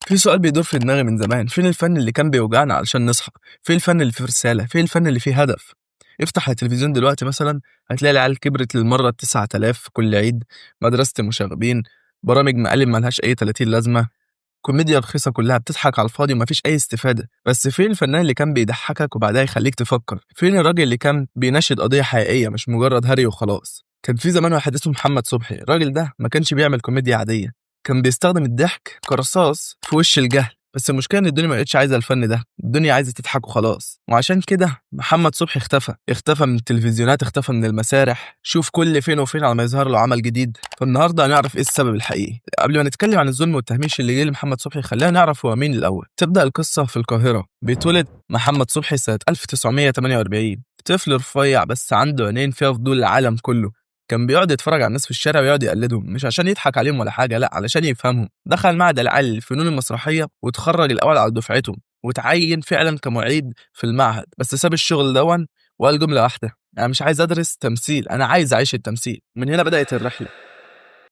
في سؤال بيدور في دماغي من زمان، فين الفن اللي كان بيوجعنا علشان نصحى؟ فين الفن اللي فيه رسالة؟ فين الفن اللي فيه هدف؟ افتح التلفزيون دلوقتي مثلا، هتلاقي العيال كبرت للمرة 9000 في كل عيد، مدرسة المشاغبين، برامج مقالب ملهاش أي 30 لازمة، كوميديا رخيصة كلها بتضحك على الفاضي ومفيش أي استفادة. بس فين الفنان اللي كان بيضحكك وبعدها يخليك تفكر؟ فين الراجل اللي كان بيناشد قضية حقيقية مش مجرد هري وخلاص؟ كان في زمان واحد اسمه محمد صبحي، الراجل ده ما كانش بيعمل كوميديا عادية، كان بيستخدم الضحك كرصاص في وش الجهل. بس المشكلة إن الدنيا ما بقتش عايزة الفن ده، الدنيا عايزة تضحك وخلاص. وعشان كده محمد صبحي اختفى من التلفزيونات، اختفى من المسارح، شوف كل فين وفين على ما يظهر له عمل جديد. فالنهارده هنعرف ايه السبب الحقيقي. قبل ما نتكلم عن الظلم والتهميش اللي جه لمحمد صبحي، خلينا نعرف هو مين الأول. تبدأ القصة في القاهرة، بيتولد محمد صبحي سنة 1948، طفل رفيع بس عنده عينين فيها فضول العالم كله. كان بيقعد يتفرج على الناس في الشارع ويقعد يقلدهم، مش عشان يضحك عليهم ولا حاجة، لا، علشان يفهمهم. دخل معهد العالي للفنون المسرحية وتخرج الأول على دفعته، وتعين فعلا كمعيد في المعهد. بس ساب الشغل دون وقال جملة واحدة: أنا مش عايز أدرس تمثيل، أنا عايز أعيش التمثيل. من هنا بدأت الرحلة.